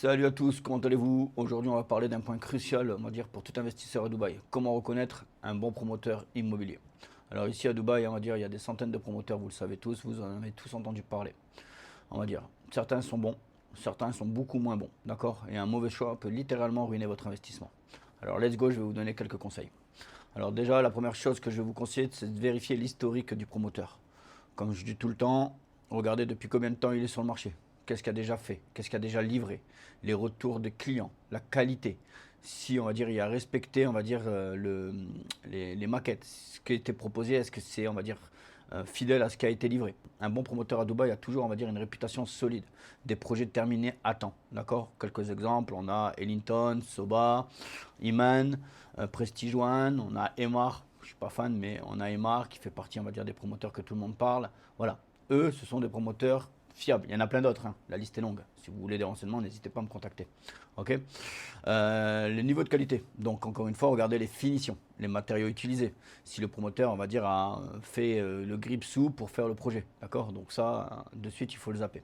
Salut à tous, comment allez-vous? Aujourd'hui, on va parler d'un point crucial, on va dire, pour tout investisseur à Dubaï. Comment reconnaître un bon promoteur immobilier? Alors ici à Dubaï, on va dire, il y a des centaines de promoteurs, vous le savez tous, vous en avez tous entendu parler. On va dire, certains sont bons, certains sont beaucoup moins bons, d'accord? Et un mauvais choix peut littéralement ruiner votre investissement. Alors let's go, je vais vous donner quelques conseils. Alors déjà, la première chose que je vais vous conseiller, c'est de vérifier l'historique du promoteur. Comme je dis tout le temps, regardez depuis combien de temps il est sur le marché. Qu'est-ce qu'il a déjà fait? Qu'est-ce qu'il a déjà livré? Les retours des clients, la qualité. Si on va dire il a respecté, on va dire les maquettes, ce qui a été proposé, est-ce que c'est, on va dire, fidèle à ce qui a été livré. Un bon promoteur à Dubaï a toujours, on va dire, une réputation solide, des projets terminés à temps. D'accord? Quelques exemples, on a Ellington, Soba, Iman, Prestige One, on a Emar. Je suis pas fan, mais on a Emar qui fait partie, on va dire, des promoteurs que tout le monde parle. Voilà, eux, ce sont des promoteurs fiables. Il y en a plein d'autres, hein. La liste est longue. Si vous voulez des renseignements, n'hésitez pas à me contacter. Ok. Le niveau de qualité. Donc, encore une fois, regardez les finitions, les matériaux utilisés. Si le promoteur, on va dire, a fait le grip sous pour faire le projet. D'accord. Donc, ça, de suite, il faut le zapper.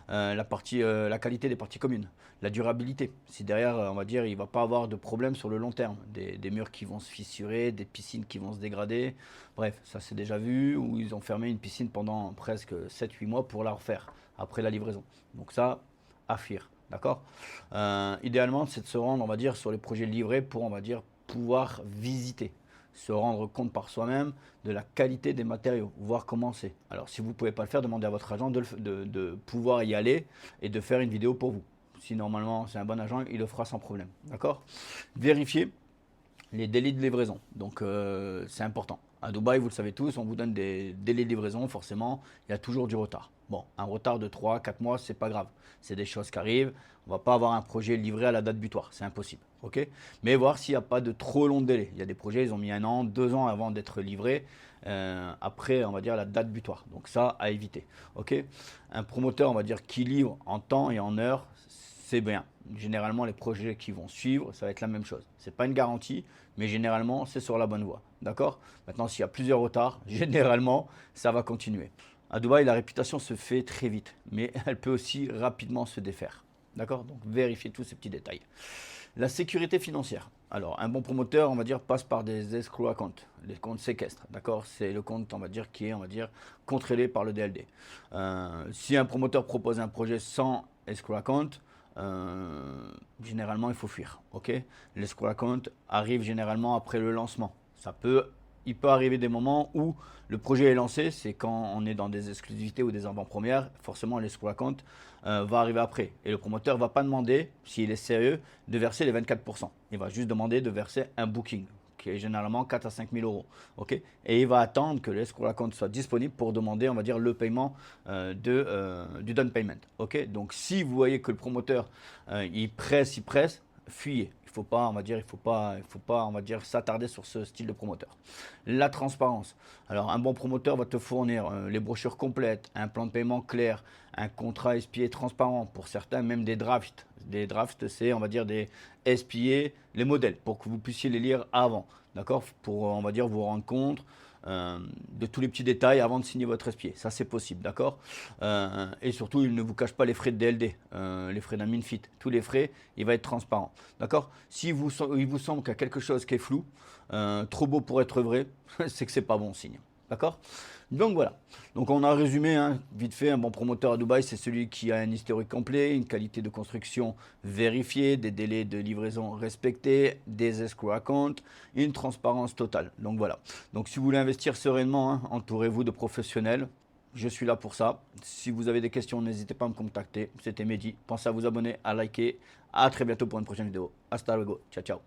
La qualité des parties communes, la durabilité. Si derrière, on va dire, il ne va pas avoir de problème sur le long terme, des murs qui vont se fissurer, des piscines qui vont se dégrader. Bref, ça c'est déjà vu, où ils ont fermé une piscine pendant presque 7-8 mois pour la refaire après la livraison. Donc ça, à fuir, d'accord. Idéalement, c'est de se rendre, on va dire, sur les projets livrés pour, on va dire, pouvoir visiter, se rendre compte par soi-même de la qualité des matériaux, voir comment c'est. Alors, si vous ne pouvez pas le faire, demandez à votre agent de pouvoir y aller et de faire une vidéo pour vous. Si normalement c'est un bon agent, il le fera sans problème. D'accord. Vérifiez les délais de livraison. Donc, c'est important. À Dubaï, vous le savez tous, on vous donne des délais de livraison, forcément, il y a toujours du retard. Bon, un retard de 3-4 mois, c'est pas grave. C'est des choses qui arrivent. On va pas avoir un projet livré à la date butoir, c'est impossible. Ok. Mais voir s'il n'y a pas de trop long délai. Il y a des projets, ils ont mis 1 an, 2 ans avant d'être livrés, après, on va dire, la date butoir. Donc ça, à éviter. Ok. Un promoteur, on va dire, qui livre en temps et en heure, c'est bien. Généralement, les projets qui vont suivre, ça va être la même chose. Ce n'est pas une garantie, mais généralement, c'est sur la bonne voie. D'accord. Maintenant, s'il y a plusieurs retards, généralement, ça va continuer. À Dubaï, la réputation se fait très vite, mais elle peut aussi rapidement se défaire. D'accord. Donc, vérifiez tous ces petits détails. La sécurité financière. Alors, un bon promoteur, on va dire, passe par des escrow accounts, les comptes séquestres. D'accord. C'est le compte, on va dire, qui est, on va dire, contrôlé par le DLD. Si un promoteur propose un projet sans escrow account, généralement il faut fuir. Ok. L'escrow account arrive généralement après le lancement. Il peut arriver des moments où le projet est lancé, c'est quand on est dans des exclusivités ou des avant-premières, forcément l'escrow account va arriver après. Et le promoteur ne va pas demander, s'il est sérieux, de verser les 24%. Il va juste demander de verser un booking, qui est généralement 4 à 5 000 euros. Okay. Et il va attendre que l'escrow account soit disponible pour demander, on va dire, le paiement du down payment. Okay. Donc si vous voyez que le promoteur il presse, fuyez. Il faut pas, on va dire, on va dire, s'attarder sur ce style de promoteur. La transparence. Alors, un bon promoteur va te fournir les brochures complètes, un plan de paiement clair, un contrat SPA transparent. Pour certains, même des drafts. Des drafts, c'est, on va dire, des SPA, les modèles, pour que vous puissiez les lire avant. D'accord. Pour, on va dire, vous rendre compte de tous les petits détails avant de signer votre SPA. Ça, c'est possible, d'accord. Et surtout, il ne vous cache pas les frais de DLD, les frais d'un MinFit. Tous les frais, il va être transparent, d'accord. Si il vous semble qu'il y a quelque chose qui est flou, trop beau pour être vrai, c'est que c'est pas bon signe. D'accord. Donc voilà. Donc on a résumé, hein, vite fait, un bon promoteur à Dubaï, c'est celui qui a un historique complet, une qualité de construction vérifiée, des délais de livraison respectés, des escrow accounts, une transparence totale. Donc voilà. Donc si vous voulez investir sereinement, hein, entourez-vous de professionnels. Je suis là pour ça. Si vous avez des questions, n'hésitez pas à me contacter. C'était Mehdi. Pensez à vous abonner, à liker. À très bientôt pour une prochaine vidéo. Hasta luego. Ciao, ciao.